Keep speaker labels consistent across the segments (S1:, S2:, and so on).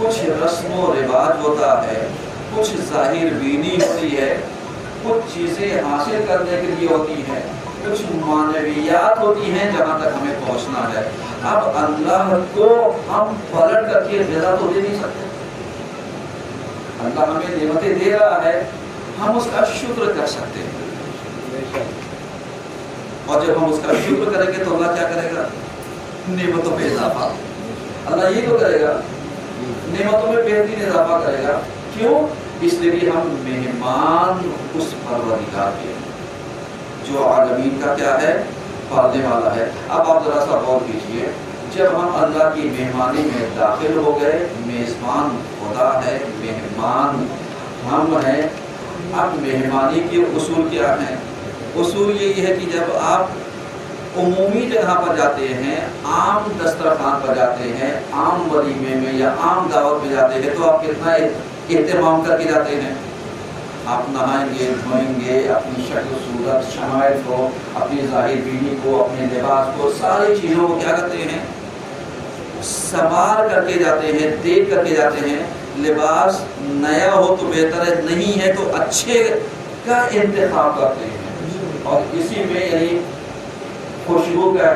S1: کچھ رسم و رواج ہوتا ہے، کچھ ظاہر بینی ہوتی ہے، کچھ چیزیں حاصل کرنے کے لیے ہوتی ہیں، کچھ معنویات ہوتی ہیں جہاں تک ہمیں پہنچنا ہے۔ اب اللہ کو ہم پلٹ کر کے غذا تو دے نہیں سکتے۔ اللہ ہمیں نعمتیں دے رہا ہے، ہم اس کا شکر کر سکتے ہیں، اور جب ہم اس کا شکر کریں گے تو اللہ کیا کرے گا؟ نعمتوں میں اضافہ۔ اللہ یہ تو کرے گا، نعمتوں میں بہترین اضافہ کرے گا۔ کیوں؟ اس لیے کہ ہم مہمان اس پروردگار کے جو عالمین کا کیا ہے؟ پالنے والا ہے۔ اب آپ ذرا سا غور کیجیے، جب ہم اللہ کی مہمانی میں داخل ہو گئے، میزبان خدا ہے، مہمان ہم ہیں۔ اب مہمانی کے اصول کیا ہیں؟ اصول یہی ہے کہ جب آپ عمومی جگہ پر جاتے ہیں، عام دسترخوان پر جاتے ہیں، عام ولیمے میں یا عام دعوت میں جاتے ہیں، تو آپ کتنا اہتمام کر کے جاتے ہیں؟ آپ نہائیں گے، دھوئیں گے، اپنی شکل صورت شمائل کو، اپنی ظاہر بینی کو، اپنے لباس کو، ساری چیزوں کو کیا کرتے ہیں؟ سنوار کر کے جاتے ہیں، دیکھ کر کے جاتے ہیں۔ لباس نیا ہو تو بہتر ہے، نہیں ہے تو اچھے کا انتخاب کرتے ہیں، اور اسی میں یعنی خوشبو کا،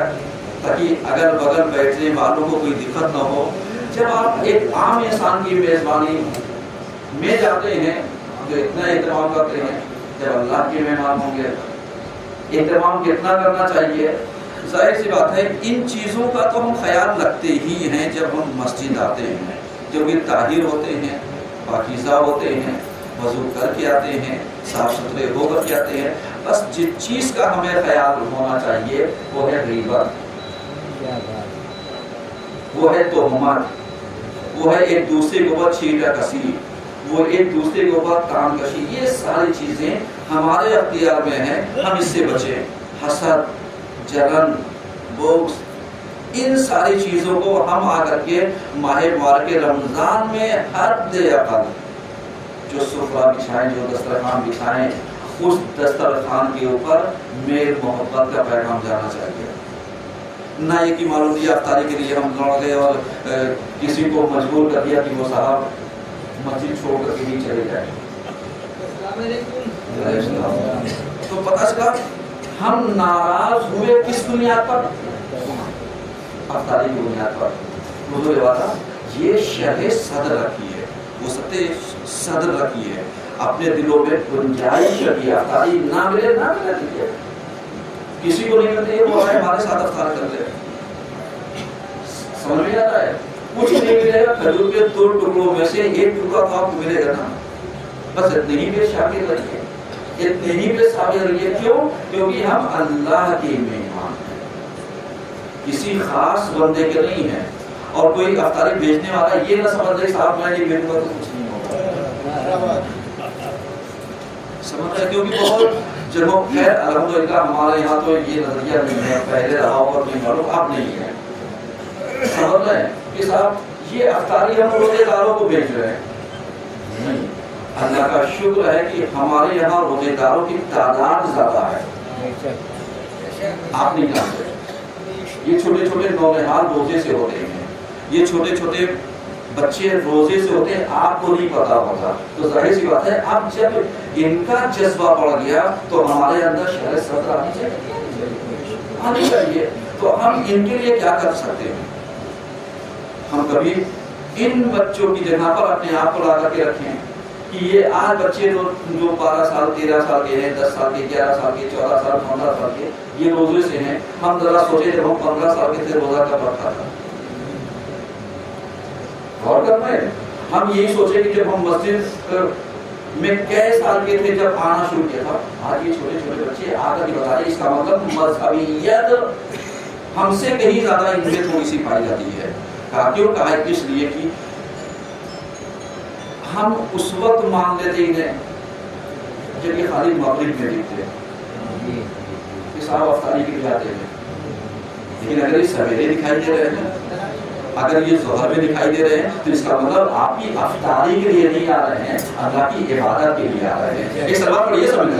S1: تاکہ اگر بغل بیٹھنے والوں کو کوئی دقت نہ ہو۔ جب آپ ایک عام انسان کی میزبانی میں جاتے ہیں جو اتنا اہتمام کرتے ہیں، جب اللہ کے مہمان ہوں گے اہتمام کتنا کرنا چاہیے؟ ظاہر سی بات ہے ان چیزوں کا تو ہم خیال رکھتے ہی ہیں جب ہم مسجد آتے ہیں، جو کہ طاہر ہوتے ہیں، پاکیزہ ہوتے ہیں، وضو کر کے آتے ہیں، صاف ستھرے ہو کر کے آتے ہیں۔ بس جس چیز کا ہمیں خیال ہونا چاہیے وہ ہے غیبت، وہ ہے تہمت، وہ ہے ایک دوسرے کے اوپر چھیٹا کسی، وہ ایک دوسرے کے اوپر کام کشی۔ یہ ساری چیزیں ہمارے اختیار میں ہیں، ہم اس سے بچیں۔ حسد، جلن، بغض، ان ساری چیزوں کو ہم آ کر کے ماہ مبارک رمضان میں حد اقل جو سفرہ بچھائیں، جو دسترخوان بچھائیں، اس دسترخوان کے اوپر میل محبت کا پیغام جانا چاہیے۔ نہ یہ کہ معلوم دیا افطاری کے لیے ہم دوڑ گئے اور کسی کو مجبور کر دیا کہ وہ صاحب مسجد چھوڑ کر کے بھی چلے جائیں، تو پتہ چلا ہم ناراض ہوئے کس بنیاد پر؟ افطاری کی بنیاد پر۔ حضور والا یہ شرح صدر رکھی ہے، وسعت صدر رکھی ہے، اپنے دلوں میں گنجائش رکھی ہے۔ افطاری نہ ملے نہ ملے دیجیے، کسی کو نہیں ملتی ہے وہ آئے ہمارے ساتھ افطار کر لے، سمجھ میں آتا ہے؟ کچھ نہیں ملے گا، کھجور کے 2 ٹکڑوں میں سے 1 ٹکڑا تو آپ کو ملے گا نا، بس اتنے ہی پہ شاکر رہیے، اتنے ہی پہ صابر رہیے۔ کیوں؟ کیونکہ ہم اللہ کے مہمان ہیں، کسی خاص بندے کے نہیں ہیں۔ اور کوئی افطاری بھیجنے والا یہ نہ سمجھ رہے صاحب میں نہیں بھیجوں گا تو کچھ نہیں ہوگا، سمجھ رہے؟ کیونکہ بہت جگہوں خیر الحمدللہ ہمارے یہاں تو یہ نظریہ نہیں ہے، پہلے رہا اور نہیں معلوم اب نہیں ہے، سمجھ رہے ہیں کہ صاحب یہ افطاری ہم روزے داروں کو بھیج رہے ہیں۔ نہیں، اللہ کا شکر ہے کہ ہمارے یہاں روزے داروں کی تعداد زیادہ ہے، آپ نہیں جانتے۔ یہ چھوٹے چھوٹے نونہال روزے سے ہوتے ہیں، یہ چھوٹے چھوٹے بچے روزے سے ہوتے ہیں، آپ کو نہیں پتا ہوتا، تو ظاہر سی بات ہے اب جب ان کا جذبہ بڑھ گیا تو ہمارے اندر شرح صدر آنی چاہیے۔ تو ہم ان کے لیے کیا کر سکتے ہیں؟ ہم کبھی ان بچوں کی جگہ پر اپنے آپ کو لا کر کے رکھیں کہ یہ آج بچے جو 12 سال 13 سال کے ہیں، 10 سال کے، 11 سال کے، 14 سال 15 سال کے، یہ روزے سے ہیں۔ ہم ذرا سوچے جب ہم 15 سال کے تھے روزہ کب رکھا تھا؟ غور کرنا ہے۔ ہم یہی سوچے کہ جب ہم مسجد میں کئی سال کے تھے جب آنا شروع کیا تھا، آج یہ چھوٹے چھوٹے بچے آ کر بتا رہے، اس کا مطلب مذہبیت ہم سے کہیں زیادہ ان میں تھوڑی سی پائی جاتی ہے۔ کیوں کہا ہے؟ اس لیے کہ ہم اس وقت مان لیتے انہیں جب یہ خالی مغرب میں دکھتے کہ صاحب افطاری کے لیے آتے ہیں، لیکن اگر یہ سویرے دکھائی دے رہے ہیں، اگر یہ ظہر میں دکھائی دے رہے ہیں، تو اس کا مطلب آپ کی افطاری کے لیے نہیں آ رہے ہیں، اللہ کی عبادت کے لیے آ رہے ہیں۔ ایک سوال پڑھیے سمجھ لیں،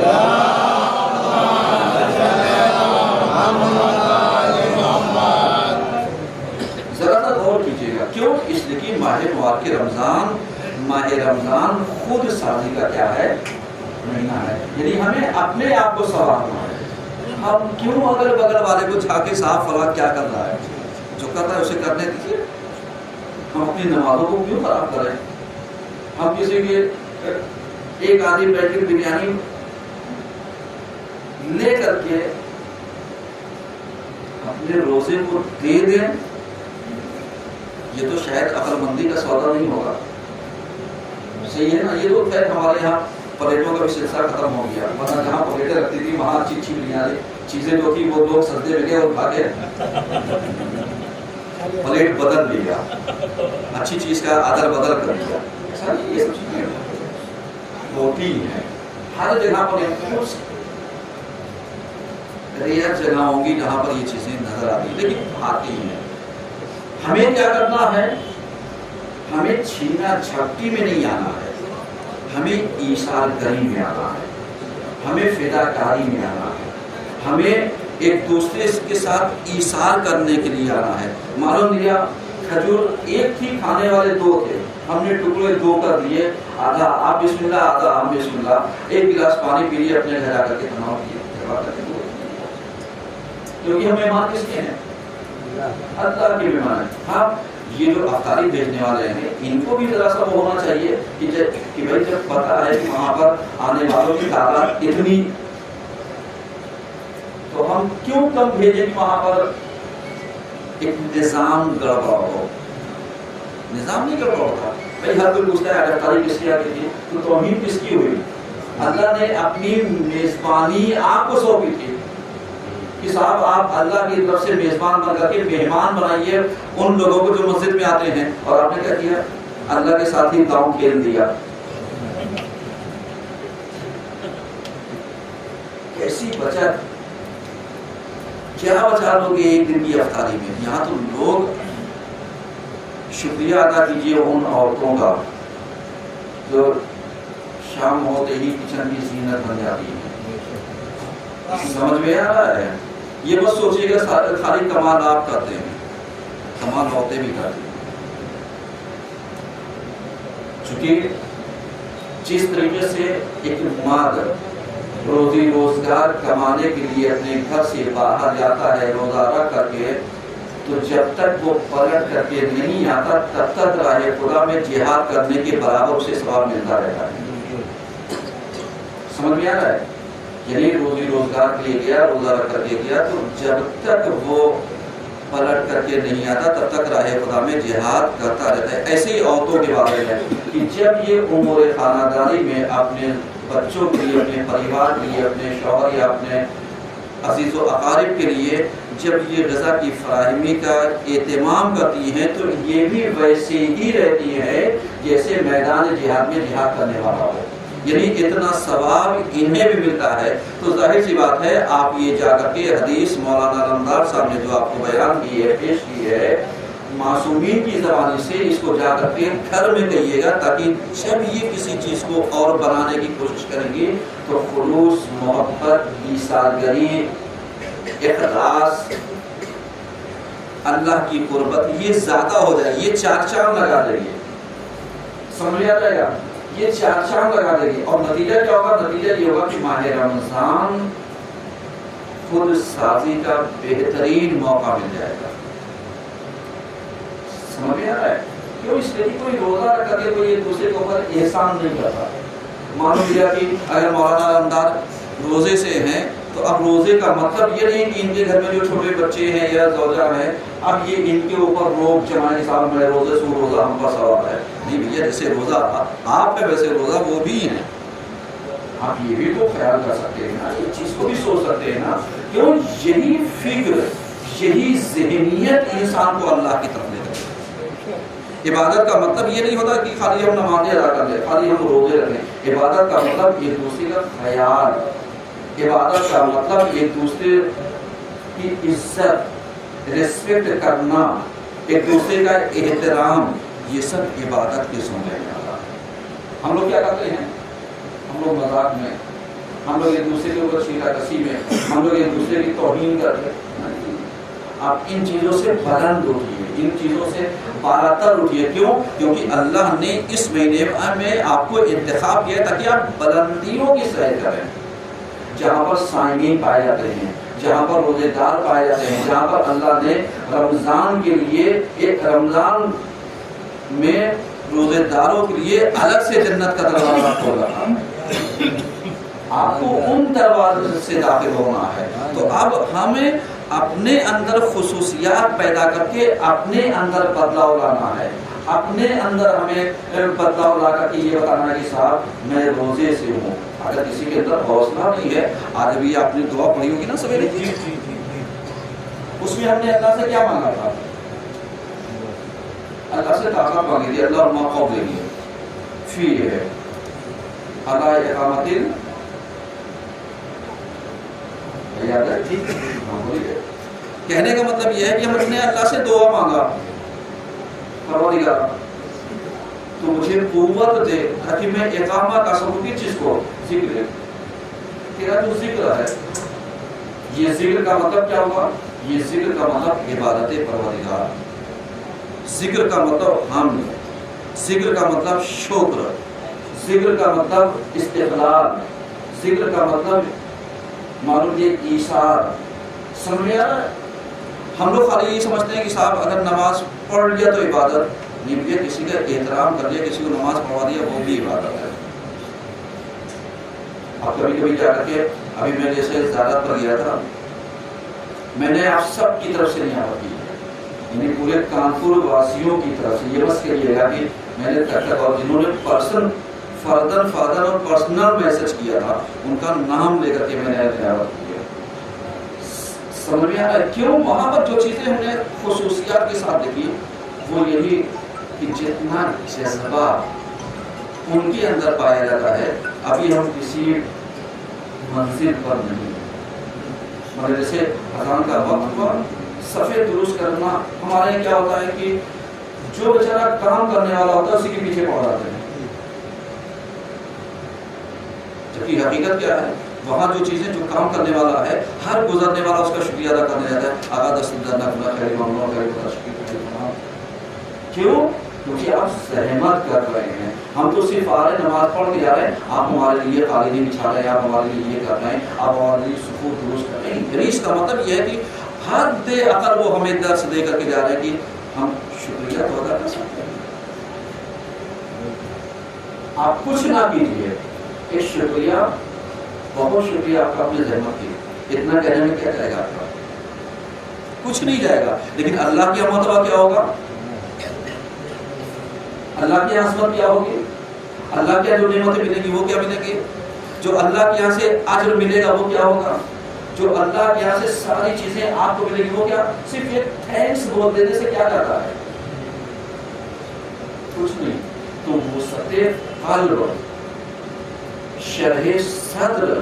S1: ذرا سا غور کیجیے گا۔ کیوں؟ اس لیے کہ کہ ماہ مبارک رمضان خود سازی کا کیا ہے مہینہ ہے، یعنی ہمیں اپنے آپ کو سنوارنا ہے۔ ہم کیوں اگل بغل والے کو جھا کے صاحب فلاں کیا کر رہا ہے، جو کر رہا ہے اسے کرنے دیجیے۔ ہم اپنی نمازوں کو کیوں خراب کریں؟ ہم کسی کے ایک آدمی بیٹھ کے بریانی لے کر کے اپنے روزے کو دے دیں، یہ تو شاید عقل مندی کا سودا نہیں ہوگا، صحیح ہے نا؟ یہ تو خیر ہمارے یہاں پلیٹوں کا بھی سلسلہ ختم ہو گیا، ورنہ جہاں پلیٹیں رکھتی تھی وہاں اچھی اچھی بریانی چیزیں جو تھی وہ لوگ سجدے میں گئے اور بھاگے، پلیٹ بدل لیا، اچھی چیز کا آدر بدل کر دیا۔ ایسا نہیں، یہ سب چیزیں ہوتی ہیں ہر جگہ پر، ریئر جگہ ہوں گی جہاں پر یہ چیزیں نظر آتی ہیں، لیکن آتی ہیں۔ ہمیں کیا کرنا ہے؟ ہمیں چھینا جھپٹی میں نہیں آنا ہے، ہمیں ایثار گری میں آنا ہے، ہمیں فداکاری میں آنا ہے، ہمیں ایک دوسرے کے ساتھ ایثار کرنے کے لیے آنا ہے۔ معلوم لیا کھجور ایک تھی، کھانے والے دو تھے، ہم نے ٹکڑے دو کر دیے، آدھا آپ بسم اللہ آدھا ہم بسم اللہ، ایک گلاس پانی پی لیے، اپنے گھر جا کر کے تناؤ کیے، کیونکہ ہم مہمان کس کے ہیں؟ اللہ کے مہمان ہیں۔ ہاں یہ جو افطاری بھیجنے والے ہیں ان کو بھی ذرا سا وہ ہونا چاہیے کہ بھائی جب پتا ہے کہ وہاں پر آنے والوں کی تعداد اتنی، تو ہم کیوں کم بھیجیں کہ وہاں پر ایک نظام گڑبڑ ہو؟ نظام نہیں گڑبڑ ہوتا بھائی، ہر کوئی پوچھتا ہے افطاری کس کی آتی تھی، تو توہین کس کی ہوئی؟ اللہ نے اپنی میزبانی آپ کو سونپی تھی کہ صاحب آپ اللہ کی طرف سے میزبان بن کر کے مہمان بنائیے ان لوگوں کو جو مسجد میں آتے ہیں، اور آپ نے کیا کیا؟ اللہ کے ساتھ ہی داؤں کھیل دیا۔ کیسی بچت، کیا بچا لوگ ایک دن کی افطاری میں؟ یہاں تو لوگ شکریہ ادا کیجیے ان عورتوں کا جو شام ہوتے ہی کچن کی زینت بن جاتی ہے۔ سمجھ میں آ رہا ہے؟ یہ بس سوچیے گا خالی کمال آپ کرتے ہیں، کمال عورتیں بھی کرتی ہیں، چونکہ جس طریقے سے ایک مرد روزی روزگار کمانے کے لیے اپنے گھر سے باہر جاتا ہے روزہ رکھ کر کے، تو جب تک وہ پلٹ کر کے نہیں آتا تب تک راہ خدا میں جہاد کرنے کے برابر اسے ثواب ملتا رہتا ہے۔ سمجھ میں آ رہا ہے؟ یعنی روزی روزگار کے لیے گیا، روزہ رکھ کر کے گیا، تو جب تک وہ پلٹ کر کے نہیں آتا تب تک راہ خدا میں جہاد کرتا رہتا ہے۔ ایسے ہی عورتوں کے بارے میں کہ جب یہ امور خانہ داری میں اپنے بچوں کے لیے، اپنے پریوار کے لیے، اپنے شوہر یا اپنے عزیز و اقارب کے لیے جب یہ غذا کی فراہمی کا اہتمام کرتی ہیں، تو یہ بھی ویسے ہی رہتی ہے جیسے میدان جہاد میں جہاد کرنے والا ہو، یعنی اتنا ثواب انہیں بھی ملتا ہے۔ تو ظاہر سی بات ہے آپ یہ جا کر کے حدیث مولانا رمدار صاحب نے جو آپ کو بیان کی ہے، پیش کی ہے، معصومین کی زبانی سے اس کو جا کر کے گھر میں کہیے گا، تاکہ جب یہ کسی چیز کو اور بنانے کی کوشش کریں گے تو خلوص، محبت، ایثارگری، اخلاص، اللہ کی قربت یہ زیادہ ہو جائے، یہ چار چاند لگا دے گی، سمجھ آ جائے گا، یہ چار چاند لگا دے گی۔ اور نتیجہ کیا ہوگا؟ نتیجہ یہ ہوگا کہ ماہ رمضان خود سازی کا بہترین موقع مل جائے گا۔ سمجھ میں آ رہا ہے؟ کیوں؟ اس لیے کوئی روزہ رکھ کر کے کوئی ایک دوسرے کے اوپر احسان نہیں کرتا۔ معلوم کیا کہ اگر مولانا رمدار روزے سے ہیں تو اب روزے کا مطلب یہ نہیں کہ ان کے گھر میں جو چھوٹے بچے ہیں یا زوجہ ہیں اب یہ ان کے اوپر روک جمائے صاحب میں روزے سے روزہ ہم پر سوال ہے۔ نہیں بھیا، جیسے روزہ آپ ہے ویسے روزہ وہ بھی ہیں، آپ یہ بھی تو خیال کر سکتے ہیں نا، یہ چیز کو بھی سوچ سکتے ہیں نا۔ کیوں؟ یہی فکر، یہی ذہنیت انسان کو اللہ کی طرف لے جاتی ہے۔ عبادت کا مطلب یہ نہیں ہوتا کہ خالی ہم نمازیں ادا کر لیں، خالی ہم روزے رکھیں۔ عبادت کا مطلب ایک دوسرے کا خیال، عبادت کا مطلب ایک دوسرے کی عزت، ریسپیکٹ کرنا، ایک دوسرے کا احترام، یہ سب عبادت کے زمرے میں آتا ہے۔ ہم لوگ کیا کرتے ہیں؟ ہم لوگ مذاق میں، ہم لوگ ایک دوسرے کے اوپر چیخا کسی میں، ہم لوگ ایک دوسرے کی توہین کرتے ہیں۔ آپ ان چیزوں سے بلند ہوتی ہے، ان چیزوں سے بالاتر اٹھیے. کیوں؟ کیونکہ اللہ نے اس مہینے میں آپ کو انتخاب کیا تاکہ آپ بلندیوں کی سیر کریں، جہاں پر صائمین پائے جاتے ہیں، جہاں پر روزے دار پائے جاتے ہیں، جہاں پر اللہ نے رمضان کے لیے ایک رمضان میں روزے داروں کے لیے الگ سے جنت کا دروازہ کھولا. آپ کو ان دروازے سے داخل ہونا ہے. تو اب ہمیں اپنے اندر خصوصیات پیدا کر کے اپنے اندر بدلاؤ لانا ہے. اپنے اندر ہمیں بدلاؤ لا کر کے یہ بتانا ہے کہ صاحب میں روزے سے ہوں. اگر کسی کے اندر حوصلہ نہیں ہے، آج بھی آپ نے دعا پڑھی ہوگی نا سویرے، اس میں ہم نے اللہ سے کیا مانگا تھا؟ اللہ سے طاقت مانگی تھی. اللہ ما قبل فی ہے اللہ اقامت یاد ہے. کہنے کا مطلب یہ ہے کہ ہم نے اللہ سے دعا مانگا، پروردگار تو مجھے قوت دے تاکہ میں اقامہ کا سکوں. کی چیز کو؟ ذکر. تیرا جو ذکر ہے، یہ ذکر کا مطلب کیا ہوگا؟ یہ ذکر کا مطلب عبادت پروردگار. ذکر کا مطلب حمد، ذکر کا مطلب شکر، ذکر کا مطلب استقلال، ذکر کا مطلب معلوم یہ ایثار. سمجھ میں آ رہا ہے؟ ہم لوگ خالی یہ سمجھتے ہیں کہ صاحب اگر نماز پڑھ لیا تو عبادت نہیں، یہ کسی کا احترام کر لیا، کسی کو نماز پڑھوا دیا، وہ بھی عبادت ہے. اب کبھی کبھی کیا کر کے ابھی میں جیسے زیارت پر گیا تھا، میں نے آپ سب کی طرف سے نیابت کی، یعنی پورے کانپور واسیوں کی طرف سے. یہ بس کہیے گا کہ میں نے تک اور جنہوں نے فردن اور پرسنل میسج کیا تھا، ان کا نام لے کر کے میں نے نیابت کیا. سمجھ میں آ رہا ہے؟ کیوں؟ وہاں پر جو چیزیں ہم نے خصوصیات کے ساتھ دیکھی وہ یہی کہ جتنا جذبہ ان کے اندر پایا جاتا ہے. ابھی ہم کسی منزل پر نہیں، مگر جیسے اذان کا وقت پر صفے درست کرنا، ہمارے کیا ہوتا ہے کہ جو بیچارہ کام کرنے والا ہوتا ہے اسی کے پیچھے پڑ جاتے ہیں. جبکہ حقیقت کیا ہے؟ وہاں جو چیزیں جو کام کرنے والا ہے، ہر گزرنے والا اس کا شکریہ ادا کرنے جاتا ہے. آغا کیوں؟ کیونکہ آپ سہمت کر رہے ہیں. ہم تو صرف آ رہے نماز پڑھ کے جا رہے ہیں، آپ ہمارے لیے قالین بچھا رہے ہیں، آپ ہمارے لیے یہ کر رہے ہیں، آپ ہمارے لیے صفوف درست کر رہے ہیں. یعنی اس کا مطلب یہ ہے کہ حد اقل وہ ہمیں درس دے کر کے جا رہے ہیں کہ ہم شکریہ تو ادا کر سکتے ہیں. آپ کچھ نہ کیجیے، ایک شکریہ، بہت شکریہ آپ کا اپنے زحمت کی. اتنا کہنے میں کیا جائے گا آپ کا؟ کچھ نہیں جائے گا. لیکن اللہ کی مرتبہ کیا ہوگا؟ اللہ کی عظمت کیا ہوگی؟ اللہ کی جو نعمتیں ملیں گی وہ کیا ملیں گی؟ جو اللہ کے یہاں سے اجر ملے گا وہ کیا ہوگا؟ جو اللہ کے یہاں سے ساری چیزیں آپ کو ملے گی وہ کیا؟ صرف یہ تھینکس بول دینے سے کیا جاتا ہے؟ کچھ نہیں. تو وسعت قلب، شرح صدر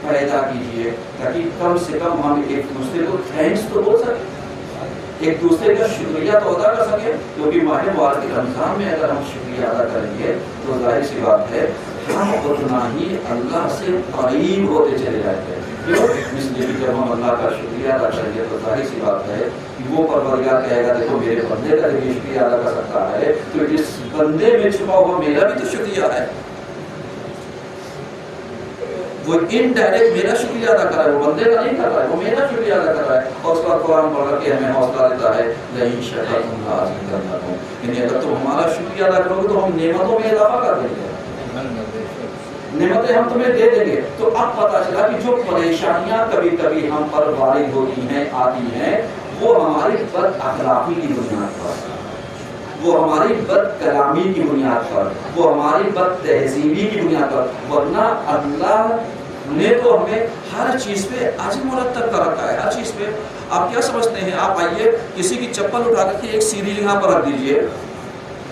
S1: پیدا کیجیے تاکہ کم سے کم ہم ایک دوسرے کو تھینکس تو بول سکیں، ایک دوسرے کا شکریہ تو ادا کر سکیں. کیونکہ ماہ مبارک رمضان میں اگر ہم شکریہ ادا کریں گے تو ظاہر سی بات ہے ہم اتنا ہی اللہ سے قریب ہوتے چلے جاتے ہیں. اس لیے جب ہم اللہ کا شکریہ ادا کریں گے تو ظاہر سی بات ہے کہ وہ پروردگار کہے گا دیکھو میرے بندے کا بھی شکریہ ادا کر سکتا ہے، تو جس بندے میں چھپا ہوا میرا بھی تو شکریہ ہے. وہ انڈائریکٹ میرا شکریہ ادا کر رہا ہے، وہ بندے کا نہیں کر رہا ہے، وہ میرا شکریہ ادا کر رہا ہے. اور اس کا قرآن پڑھ کر کے ہمیں حوصلہ دیتا ہے لئن شکرتم لأزیدنکم. یعنی اگر تم ہمارا شکریہ ادا کرو گے تو ہم نعمتوں میں اضافہ کر دیں گے، نعمتیں ہم تمہیں دے دیں گے. تو اب پتہ چلا کہ جو پریشانیاں کبھی کبھی ہم پر وارد ہوتی ہیں، آتی ہیں، وہ ہماری بد اخلاقی کی بنیاد پر، وہ ہماری بد کلامی کی بنیاد پر، وہ ہماری بد تہذیبی کی بنیاد پر. ورنہ اللہ نے تو ہمیں ہر چیز پہ اجر مرتب کر رکھا ہے، ہر چیز پہ. آپ کیا سمجھتے ہیں؟ آپ آئیے کسی کی چپل اٹھا کر کے ایک سیدھی جگہ پر رکھ دیجئے،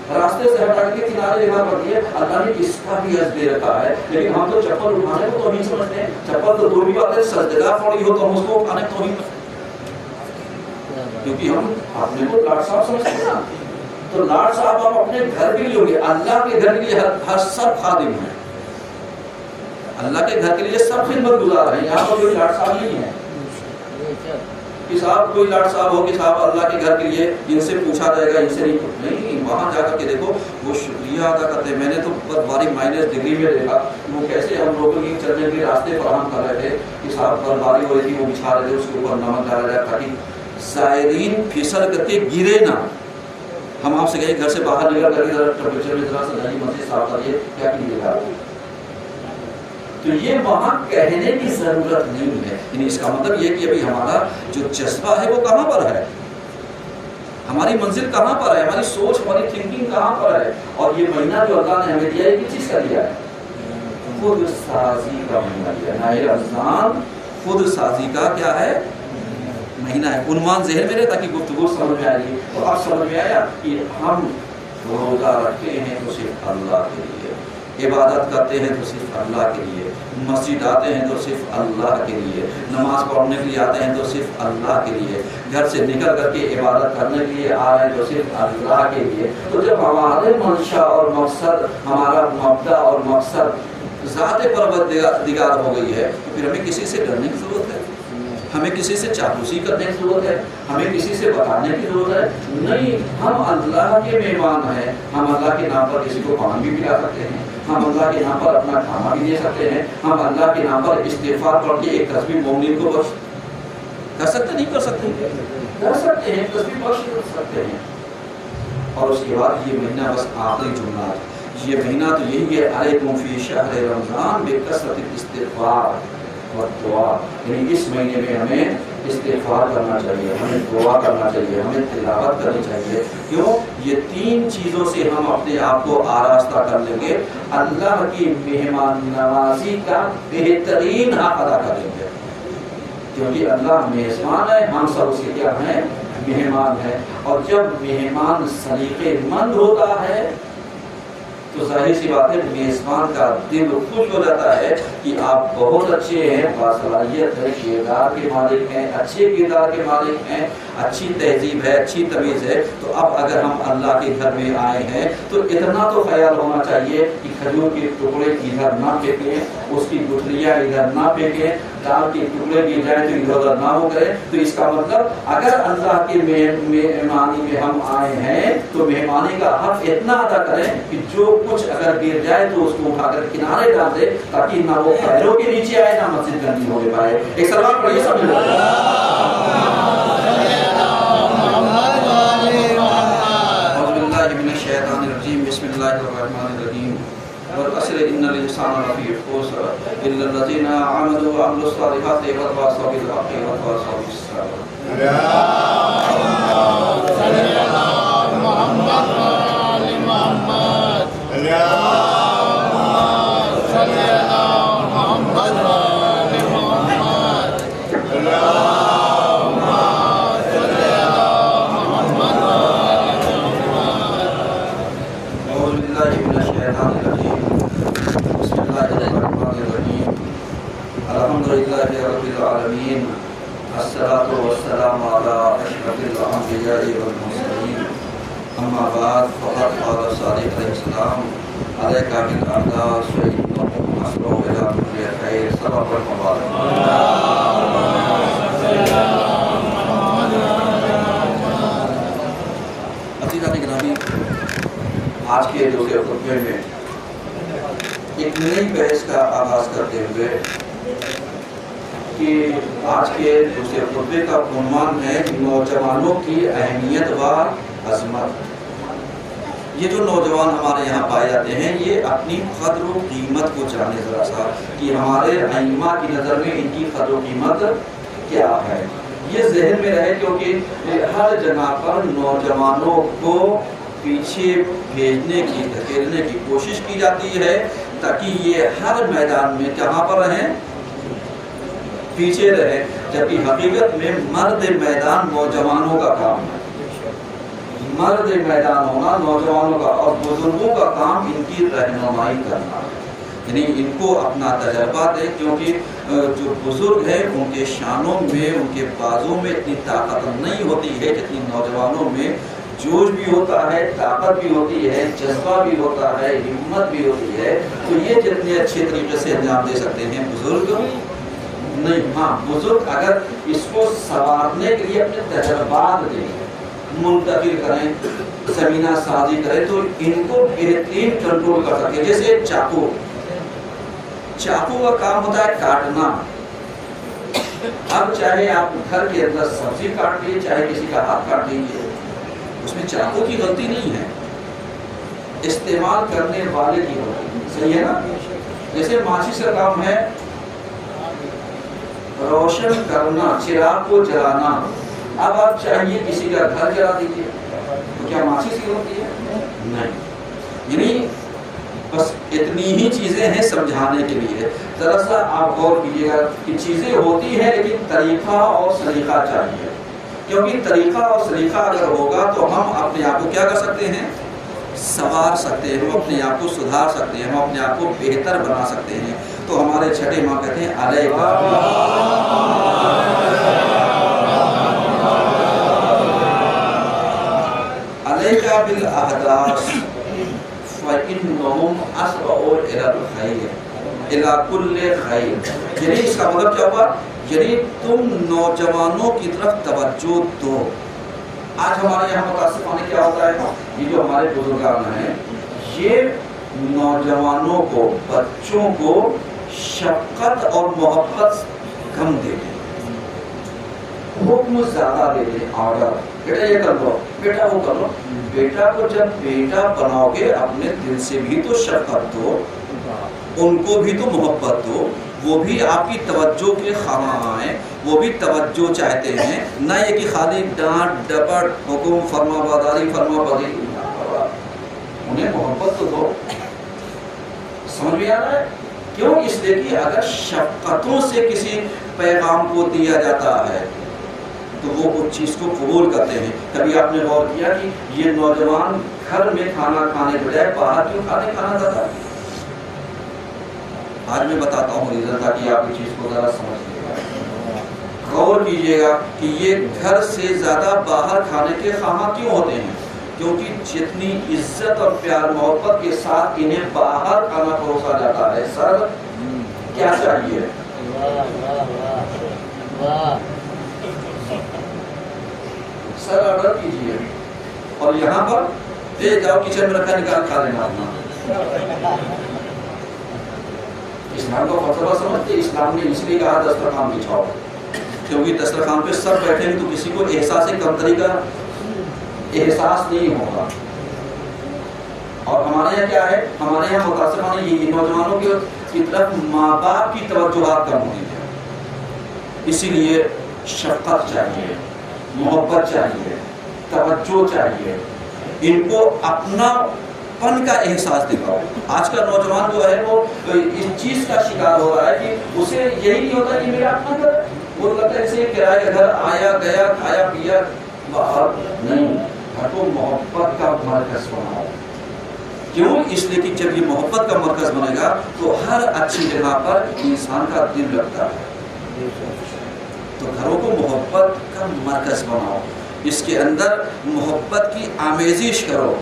S1: راستے سے ہٹا کے کنارے جگہ پر دیے، اللہ نے اس کا بھی اجر دے رکھا ہے. لیکن ہم تو چپل اٹھانے کو توہین سمجھتے ہیں. چپل تو دور کی بات ہے، سجدہ پڑی ہو تو ہم اس کو اٹھانے کو توہین، کیونکہ ہم اپنے کو لاٹ صاحب سمجھتے ہیں نا. تو لاٹ صاحب آپ اپنے گھر کے لیے ہوگے، اللہ کے گھر کے لیے ہر سب خادم ہیں. اللہ کے گھر کے لیے سب خدمت گزار ہیں. یہاں پر کوئی لاٹ صاحب نہیں ہے. کہ صاحب کوئی لاٹ صاحب ہو کہ صاحب اللہ کے گھر کے لیے ان سے پوچھا جائے گا، ان سے نہیں، وہاں جا کر کے دیکھو وہ شکریہ ادا کرتے ہیں۔ میں نے تو بہت باری مائنس ڈگری میں دیکھا وہ کیسے ہم لوگوں کی چلنے کے راستے فراہم کر رہے تھے کہ صاحب برفباری ہو رہی تھی، وہ بچھا رہے تھے، اس کے اوپر نمک ڈالا جائے تاکہ زائرین پھسل کر کے گرے نہ۔ ہم آپ سے کہیں گھر سے باہر نکل کر کے ٹمپریچر میں ذرا سا مسجد صاف کریے، کیا کیجیے گا؟ تو یہ وہاں کہنے کی ضرورت نہیں ہے، یعنی اس کا مطلب یہ کہ ابھی ہمارا جو جذبہ ہے وہ کہاں پر ہے، ہماری منزل کہاں پر ہے، ہماری سوچ ہماری تھنکنگ کہاں پر ہے۔ اور یہ مہینہ جو اللہ نے ہمیں دیا ہے کس چیز کا دیا ہے؟ خود سازی کا مہینہ دیا ہے۔ ماہ رمضان خود سازی کا کیا ہے؟ مہینہ ہے۔ عنوان ذہن میں رہے تاکہ گفتگو سمجھ میں آئے گی۔ تو اب سمجھ میں آیا کہ ہم روزہ رکھتے ہیں تو صرف اللہ کے لیے، عبادت کرتے ہیں تو صرف اللہ کے لیے، مسجد آتے ہیں تو صرف اللہ کے لیے، نماز پڑھنے کے لیے آتے ہیں تو صرف اللہ کے لیے، گھر سے نکل کر کے عبادت کرنے کے لیے آ رہے ہیں تو صرف اللہ کے لیے۔ تو جب ہمارے منشا اور مقصد، ہمارا مبدا اور مقصد ذات پروردگار ہو گئی ہے تو پھر ہمیں کسی سے ڈرنے کی ضرورت ہے، ہمیں کسی سے چاپلوسی کرنے کی ضرورت ہے، ہمیں کسی سے بتانے کی ضرورت ہے نہیں۔ ہم اللہ کے مہمان ہیں، ہم اللہ کے نام پر کسی کو پانی بھی پلا سکتے ہیں، ہم اللہ کے نام پر اپنا کھانا بھی دے سکتے ہیں، ہم اللہ کے نام پر استغفار پڑھ کے ایک تسبیح مومن کو بخش کر سکتے نہیں کر سکتے؟ کر سکتے ہیں، تسبیح بخش کر سکتے ہیں۔ اور اس کے بعد یہ مہینہ بس آخری جملہ، یہ مہینہ تو یہی ہے، علیکم فی شہر رمضان بکثرت الاستغفار والدعا، یعنی اس مہینے میں ہمیں استغفار کرنا چاہیے، ہمیں دعا کرنا چاہیے، ہمیں تلاوت کرنی چاہیے۔ کیوں؟ یہ تین چیزوں سے ہم اپنے آپ کو آراستہ کر لیں گے، اللہ کی مہمان نوازی کا بہترین حق ادا کریں گے، کیونکہ اللہ میزبان ہے، ہم سب اس کے کیا ہیں؟ مہمان ہیں۔ اور جب مہمان سلیقے مند ہوتا ہے تو ظاہر سی بات ہے میزبان کا دل خوش ہو جاتا ہے کہ آپ بہت اچھے ہیں، باصلاحیت ہے، کردار کے مالک ہیں، اچھے کردار کے مالک ہیں، اچھی تہذیب ہے، اچھی تمیز ہے۔ تو اب اگر ہم اللہ کے گھر میں آئے ہیں تو اتنا تو خیال ہونا چاہیے کہ کھجور کے ٹکڑے ادھر نہ پھینکیں، اس کی گٹھلیاں ادھر نہ پھینکیں، دال کے ٹکڑے گر جائیں تو ادھر ادھر نہ ہو کریں۔ تو اس کا مطلب اگر اللہ کی مہمانی میں ہم آئے ہیں تو مہمانی کا حق اتنا ادا کریں کہ جو کچھ اگر گر جائے تو اس کو اٹھا کر کنارے ڈال دے تاکہ نہ وہ پیروں کے نیچے آئے نہ مسجد گندی ہو پائے۔ ایک سلام پڑھیے سب لوگ۔ بسم اللہ الرحمن الرحیم والعصر ان الانسان لفی خسر الا الذین آمنوا وعملوا الصالحات وتواصوا بالحق وتواصوا بالصبر۔ الصلاة والسلام على أشرف الأنبياء والمرسلين أما بعد فقد قال الصادق عليه السلام عليك بالأحداث فإنهم أسرع إلى كل خير سبب المبارك۔ عزیزان گرامی، آج کے دوسرے خطبے میں ایک نئی بحث کا آغاز کرتے ہوئے کہ آج کے دوسرے خطبے کا عنوان ہے نوجوانوں کی اہمیت و عظمت۔ یہ جو نوجوان ہمارے یہاں پائے جاتے ہیں یہ اپنی قدر و قیمت کو جانے ذرا سا کہ ہمارے ائمہ کی نظر میں ان کی قدر و قیمت کیا ہے، یہ ذہن میں رہے، کیونکہ ہر جگہ پر نوجوانوں کو پیچھے بھیجنے کی دھکیلنے کی کوشش کی جاتی ہے تاکہ یہ ہر میدان میں کہاں پر رہیں؟ پیچھے رہے، جبکہ حقیقت میں مرد میدان نوجوانوں کا کام ہے، مرد میدان ہونا نوجوانوں کا، اور بزرگوں کا کام ان کی رہنمائی کرنا، یعنی ان کو اپنا تجربہ دے، کیونکہ جو بزرگ ہیں ان کے شانوں میں، ان کے بازوں میں اتنی طاقت نہیں ہوتی ہے جتنی نوجوانوں میں جوش بھی ہوتا ہے، طاقت بھی ہوتی ہے، جذبہ بھی ہوتا ہے، ہمت بھی ہوتی ہے۔ تو یہ جتنے اچھے طریقے سے انجام دے سکتے ہیں بزرگ، نہیں. ہاں بزرگ اگر اس کو سنوارنے کے لیے اپنے تجربات دیں, منتقل کریں, زمینہ سازی کریں, تو ان کو بہترین کنٹرول کر سکتے ہیں. جیسے چاقو کا کام ہوتا ہے کاٹنا. اب چاہے آپ گھر کے اندر سبزی کاٹ لیجیے, چاہے کسی کا ہاتھ کاٹ لیجیے, اس میں چاقو کی غلطی نہیں ہے, استعمال کرنے والے کی غلطی. صحیح ہے نا. جیسے ماچس کا کام ہے روشن کرنا, چراغ کو جلانا. اب آپ چاہیے کسی کا گھر جلا دیجیے, تو کیا ماچس کی غلطی ہے؟ نہیں. یعنی بس اتنی ہی چیزیں ہیں سمجھانے کے لیے. ذرا سا آپ غور کیجیے گا کہ چیزیں ہوتی ہیں لیکن طریقہ اور سلیقہ چاہیے, کیونکہ طریقہ اور سلیقہ اگر ہوگا تو ہم اپنے آپ کو کیا کر سکتے ہیں, سنوار سکتے ہیں, ہم اپنے آپ کو سدھار سکتے ہیں, ہم اپنے آپ کو بہتر بنا سکتے ہیں. تو ہمارے چھٹے ماں کہتے ہیں علیکہ علیکہ بالاحداث فَإِنَّهُمْ أَسْرَعُوا إِلَى الْخَيْرِ إِلَى كُلِّ خَيْرٍ. یعنی اس کا مطلب کیا ہوا, یعنی تم نوجوانوں کی طرف توجہ دو. آج ہمارے یہاں متاسفانہ کیا ہوتا ہے, یہ جو ہمارے بزرگان ہیں یہ نوجوانوں کو, بچوں کو شفقت اور محبت کم دیتے ہیں, حکم زیادہ دیتے ہیں. آرڈر, بیٹا یہ کر لو, بیٹا وہ کر لو. بیٹا کو جب بیٹا بناؤ گے اپنے دل سے بھی تو شفقت دو, ان کو بھی تو محبت دو, وہ بھی آپ کی توجہ کے خواہاں ہیں, وہ بھی توجہ چاہتے ہیں. نہ یہ کہ خالی ڈانٹ ڈپٹ حکم فرما برداری فرما برداری, انہیں محبت تو دو. سمجھ میں آ رہا ہے؟ کیوں؟ اس لیے کہ اگر شفقتوں سے کسی پیغام کو دیا جاتا ہے تو وہ اس چیز کو قبول کرتے ہیں. کبھی آپ نے غور کیا کہ یہ نوجوان گھر میں کھانا کھانے کے بجائے باہر کیوں کھانا زیادہ؟ آج میں بتاتا ہوں ریزن, تاکہ آپ اس چیز کو ذرا سمجھ لیں گا. غور کیجیے گا کہ یہ گھر سے زیادہ باہر کھانے کے خواہاں کیوں ہوتے ہیں, کیونکہ جتنی عزت اور پیار محبت کے ساتھ انہیں باہر کھانا پروسا جاتا ہے. سر کیا چاہیے, سر آرڈر کیجیے اور یہاں پر لے جاؤ, کچن میں رکھا, نکال کھا لینا اپنا. اسلام کا فلسفہ سمجھتے, اسلام نے اس لیے کہا دسترخوان بچھاؤ, کیونکہ دسترخوان پہ سب بیٹھیں گے تو کسی کو احساس کمتری کا احساس نہیں ہوگا. اور ہمارے یہاں کیا ہے, ہمارے یہاں متاثرانہ یہ نوجوانوں کی طرف ماں باپ کی توجہات کم ہوتی ہے. اسی لیے شفقت چاہیے, محبت چاہیے, توجہ چاہیے, ان کو اپنا پن کا احساس دکھاؤ. آج کا نوجوان جو ہے وہ اس چیز کا شکار ہو رہا ہے کہ اسے یہی نہیں ہوتا کہ میرا اپنا گھر, وہ لگتا ہے اسے کرایہ کا گھر, آیا گیا, کھایا پیا, باہر نہیں. گھر کو محبت کا مرکز بناؤ. کیوں؟ اس لیے کہ جب یہ محبت کا مرکز بنے گا تو ہر اچھی جگہ پر انسان کا دل لگتا ہے. تو گھروں کو محبت کا مرکز بناؤ, اس کے اندر محبت کی آمیزش کرو.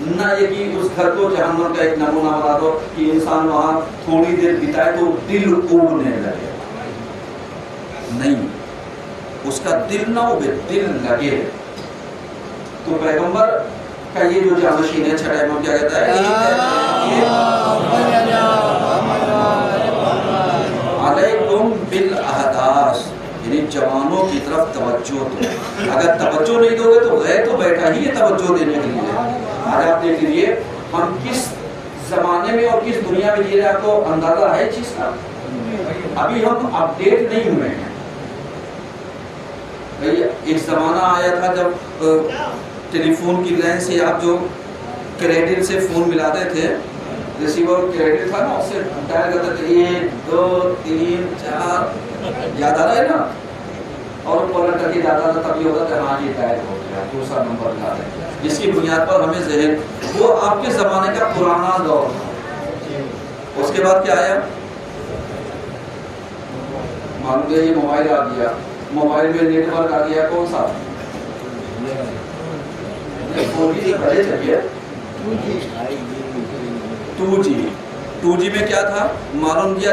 S1: نہ یہ کہ اس گھر کو جہنم کا ایک نمونہ بنا دو کہ انسان وہاں تھوڑی دیر بتائے تو دل اگنے لگے. نہیں, اس کا دل نہ اگے, دل لگے. تو پیغمبر کا یہ جو جانشین ہے چھٹا امام کیا کہتا ہے, علیکم بالاحداث, یعنی جوانوں کی طرف توجہ دو. اگر توجہ نہیں دو گے تو غیر تو بیٹھا ہی ہے توجہ دینے کے لیے. آج آپ دیکھ لیجیے ہم کس زمانے میں اور کس دنیا میں جی رہے ہیں, آپ کو اندازہ ہے چیز کا؟ ابھی ہم اپڈیٹ نہیں ہوئے ہیں. ایک زمانہ آیا تھا جب ٹیلی فون کی لائن سے آپ جو کریڈٹ سے فون ملاتے تھے, ریسیور کریڈٹ تھا نا, اس سے ڈائل کرتے تھے 1 2 3 4, یاد آ رہا ہے نا, اور پلٹ کر کے جاتا تھا, تب یہ ہوتا تھا ہاں یہ ڈائل ہو گیا, دوسرا نمبر لا رہے ہیں, جس کی بنیاد پر ہمیں ذہن, وہ آپ کے زمانے کا پرانا دور تھا. اس کے بعد کیا آیا معلوم ہے, یہ موبائل آ گیا. موبائل میں نیٹ ورک آ گیا, کون سا 4G پہلے چلیے 2G. 2G میں کیا تھا معلوم کیا,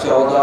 S1: 14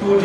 S1: 2G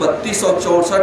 S1: 3264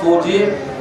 S1: 4G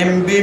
S1: MB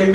S1: MB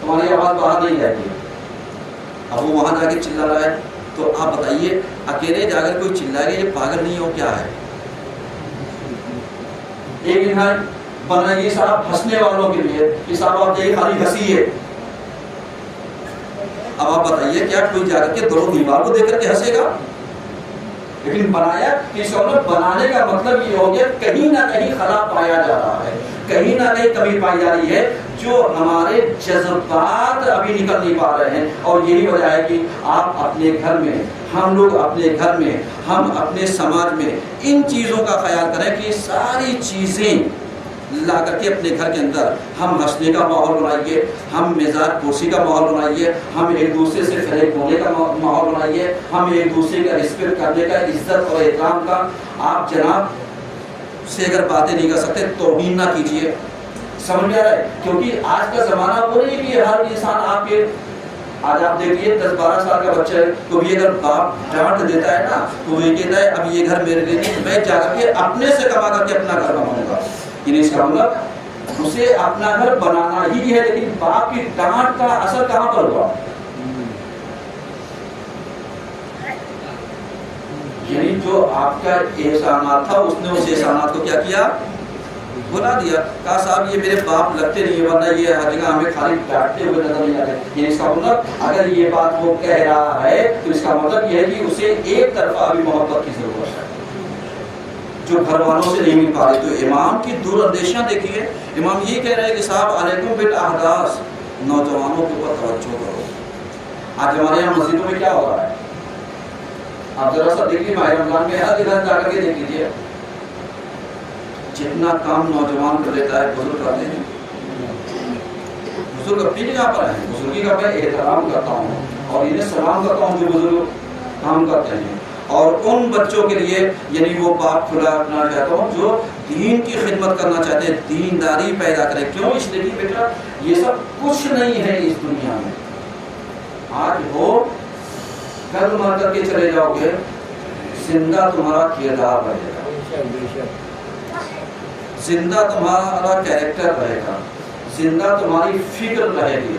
S1: تمہاری آواز باہر نہیں جائے گی. اب وہ وہاں جا کے چلا رہا ہے تو آپ بتائیے اکیلے جا کر کوئی چلائے گا یہ پاگل نہیں ہو کیا ہے؟ ایک یہاں بنائیے صاحب ہنسنے والوں کے لیے کہ صاحب آپ جائیے خالی ہنسی ہے. اب آپ بتائیے کیا کوئی جا کر کے دو دیوار کو دیکھ کر کے ہنسے گا؟ لیکن بنایا کسی اور نے. بنانے کا مطلب یہ ہو گیا کہیں نہ کہیں خلا پایا جا رہا ہے, کہیں نہ کہیں کمی پائی جا رہی ہے جو ہمارے جذبات ابھی نکل نہیں پا رہے ہیں. اور یہی وجہ ہے کہ آپ اپنے گھر میں, ہم لوگ اپنے گھر میں, ہم اپنے سماج میں ان چیزوں کا خیال کریں کہ ساری چیزیں لا کر کے اپنے گھر کے اندر ہم ہنسنے کا ماحول بنائیے, ہم مزاج پرسی کا ماحول بنائیے, ہم ایک دوسرے سے فریب ہونے کا ماحول بنائیے, ہم ایک دوسرے کا رسپیکٹ کرنے کا, عزت اور احترام کا. آپ جناب سے اگر باتیں نہیں کر سکتے توہین نہ کیجیے, سمجھ میں آ رہا ہے؟ کیونکہ آج کا زمانہ وہ نہیں کہ ہر انسان آپ کے, آج آپ دیکھیے 10-12 سال کا بچہ ہے تو بھی اگر باپ ڈانٹ دیتا ہے نا تو وہ یہ کہتا ہے اب یہ گھر میرے لیے نہیں, میں جا کر کے اپنے سے کما کر کے اپنا گھر بناؤں گا. یعنی اس کا مطلب اسے اپنا گھر بنانا ہی ہے, لیکن باپ کی ڈانٹ کا اثر کہاں پر ہوا؟ یعنی جو آپ کا احسانات تھا اس نے اس احسانات کو کیا کیا؟ بلا دیا. کہا صاحب یہ میرے باپ لگتے نہیں, ورنہ یہ ہر جگہ ہمیں خالی ڈانٹتے ہوئے نظر نہیں آتے. یعنی اس کا مطلب اگر یہ بات وہ کہہ رہا ہے تو اس کا مطلب یہ ہے کہ اسے ایک طرفہ ابھی محبت کی ضرورت ہے جو گھر والوں سے نہیں مل پا رہی. تو امام کی دور اندیشیاں دیکھیے. امام یہ کہہ رہے ہیں کہ صاحب علیکم بالاحداث, نوجوانوں کے اوپر توجہ کرو. آج ہمارے یہاں مسجدوں میں کیا ہو رہا ہے آپ ذرا سا دیکھ لیجیے, ماہ رمضان میں ہر ادھر جا کر کے دیکھ لیجیے, جتنا کام نوجوان کر لیتا ہے بزرگ کرتے ہیں. بزرگ اپنی جگہ پر ہیں, بزرگی کا میں احترام کرتا ہوں اور انہیں سلام کرتا ہوں جو بزرگ کام کرتے ہیں. اور ان بچوں کے لیے یعنی وہ باپ کھلا اپنا چاہتا ہوں جو دین کی خدمت کرنا چاہتے ہیں, دینداری پیدا کریں. کیوں؟ اس لیے کہ بیٹا یہ سب کچھ نہیں ہے اس دنیا میں. آج ہو کل مار کر کے چلے جاؤ گے, زندہ تمہارا کردار رہے گا, زندہ تمہارا کیریکٹر رہے گا, زندہ تمہاری فکر رہے گی.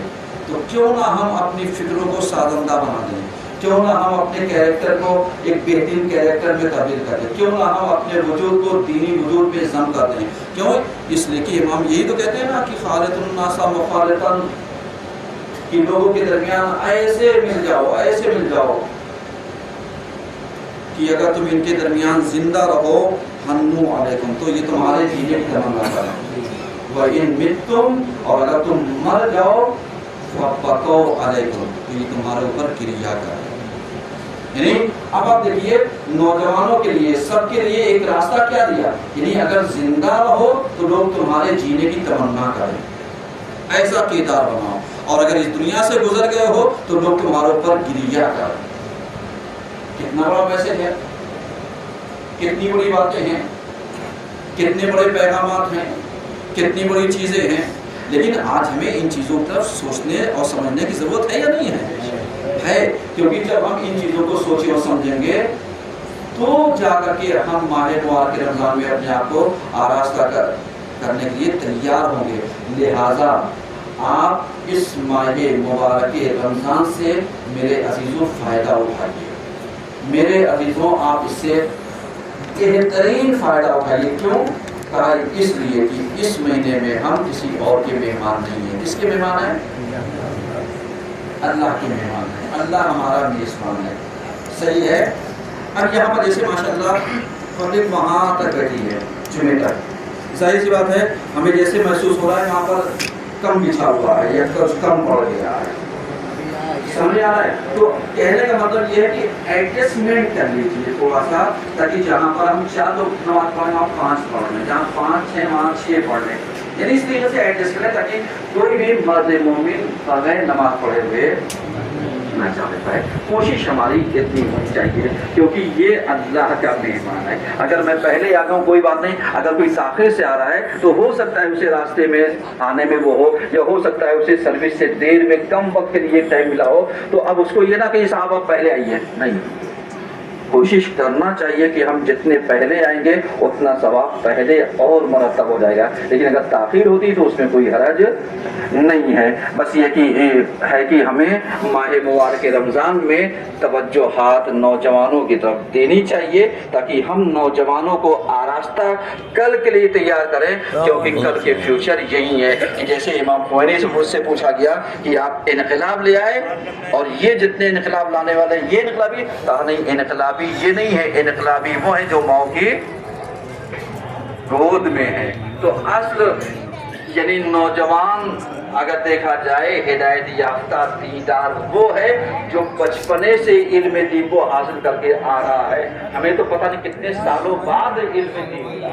S1: تو کیوں نہ ہم اپنی فکروں کو سازندہ بنا دیں, کیوں نہ ہم اپنے کیریکٹر کو ایک بہترین کیریکٹر میں تبدیل کر دیں, کیوں نہ ہم اپنے وجود کو دینی وجود میں ضم کر دیں. کیوں؟ اس لیے کہ امام یہی تو کہتے ہیں نا کہ خالط الناس مخالطا, کہ لوگوں کے درمیان ایسے مل جاؤ, ایسے مل جاؤ کہ اگر تم ان کے درمیان زندہ رہو ہنو علیکم, تو یہ تمہارے جینے کی تمنا کریں. وَإِن مِتُّمْ, اور اگر تم مر جاؤ فَبَقَوْا عَلَيْكُمْ, تو یہ تمہارے اوپر کریا کریں. یعنی اب آپ دیکھیے نوجوانوں کے لیے, سب کے لیے ایک راستہ کیا دیا, یعنی اگر زندہ رہو تو لوگ تمہارے جینے کی تمنا کریں, ایسا کردار بناؤ. اور اگر اس دنیا سے گزر گئے ہو تو لوگ تمہارے اوپر گریا کریں. کتنا بڑا میسج ہے, کتنی بڑی باتیں ہیں, کتنے بڑے پیغامات ہیں, کتنی بڑی چیزیں ہیں. لیکن آج ہمیں ان چیزوں کی طرف سوچنے اور سمجھنے کی ضرورت ہے یا نہیں ہے؟ کیونکہ جب ہم ان چیزوں کو سوچیں اور سمجھیں گے تو جا کر کے ہم ماہ مبارک رمضان میں اپنے آپ کو آراستہ کرنے کے لیے تیار ہوں گے. لہٰذا آپ اس ماہ مبارک رمضان سے میرے عزیزوں فائدہ اٹھائیے, میرے عزیزوں آپ اس سے بہترین فائدہ اٹھائیے. کیوں؟ کہا اس لیے کہ اس مہینے میں ہم کسی اور کے مہمان نہیں ہیں. کس کے مہمان ہیں؟ اللہ کے مہمان ہیں. اللہ ہمارا میزبان ہے. صحیح ہے. اب یہاں پر جیسے ماشاءاللہ پبلک وہاں تک بیٹھی ہے جمعے تک, ظاہر سی بات ہے ہمیں جیسے محسوس ہو رہا ہے یہاں پر کم بچھا ہوا ہے یا کچھ کم پڑ گیا ہے, سمجھ آ رہا ہے. تو کہنے کا مطلب یہ ہے کہ ایڈجسٹمنٹ کر لیجیے تھوڑا سا, تاکہ جہاں پر ہم 4 لوگ نماز پڑھیں آپ 5 پڑھ لیں, جہاں 5-6 وہاں 6 پڑھ لیں. یعنی اس طریقے سے ایڈجسٹ کریں تاکہ کوئی بھی مرد مومن بغیر نماز پڑھے ہوئے نہ جانے پائے. کوشش ہماری اتنی ہونی چاہیے کیونکہ یہ اللہ کا مہمان ہے. اگر میں پہلے آ گیا کوئی بات نہیں, اگر کوئی تاخیر سے آ رہا ہے تو ہو سکتا ہے اسے راستے میں آنے میں وہ ہو, یا ہو سکتا ہے اسے سروس سے دیر میں کم وقت کے لیے ٹائم ملا ہو. تو اب اس کو یہ نہ کہ صاحب آپ پہلے آئیے, نہیں, کوشش کرنا چاہیے کہ ہم جتنے پہلے آئیں گے اتنا ثواب پہلے اور مرتب ہو جائے گا، لیکن اگر تاخیر ہوتی تو اس میں کوئی حرج نہیں ہے۔ بس یہ کہ ہمیں ماہ مبارک رمضان میں توجہات نوجوانوں کی طرف دینی چاہیے تاکہ ہم نوجوانوں کو آراستہ کل کے لیے تیار کریں، کیونکہ کل کے فیوچر یہی ہے کہ جیسے امام خمینی سے مجھ سے پوچھا گیا کہ آپ انقلاب لے آئے اور یہ جتنے انقلاب لانے والے ہیں یہ انقلابی، کہا نہیں، انقلابی یہ نہیں ہے، انقلابی وہ ہے جو ماؤں کی گود میں ہے۔ تو اصل یعنی نوجوان اگر دیکھا جائے ہدایت یافتہ دیندار وہ ہے جو بچپنے سے علم دین کو حاصل کر کے آ رہا ہے۔ ہمیں تو پتہ نہیں کتنے سالوں بعد علم دین ملا،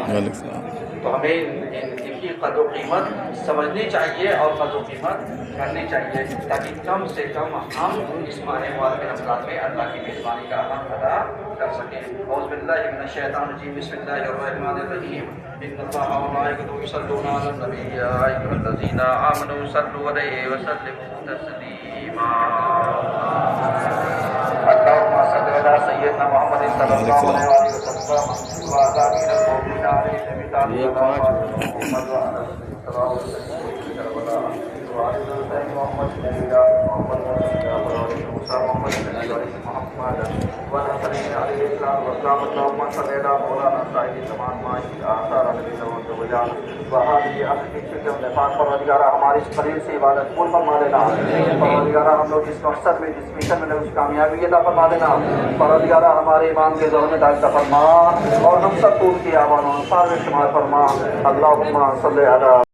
S1: تو ہمیں ان کی قدر و قیمت سمجھنی چاہیے اور قدر و قیمت کرنی چاہیے تاکہ کم سے کم ہم اس ماہ مبارک رمضان میں اللہ کی مہربانی کا حق ادا کر سکیں۔ اعوذ باللہ من الشیطان الرجیم، بسم اللہ الرحمن الرحیم، ان اللہ وملائکتہ یصلون علی النبی یا ایھا الذین آمنوا صلوا علیہ وسلموا تسلیما۔ اللهم صل علی سیدنا محمد صلی اللہ علیہ وسلم وعلی آلہ المؤمنین علیہ بتعظیم محمد وعلی ہماری اس قریب سے عبادت قبول فرما دینا، پروردگارہ ہم لوگ اس مقصد میں جس مشن میں اس کامیابی عطا فرما دینا، پروردگارہ ہمارے امام کے ذہن میں داشتہ فرما اور ہم سب کو ان کی آوان و انصار میں شمار فرما۔ اللہم صلی علی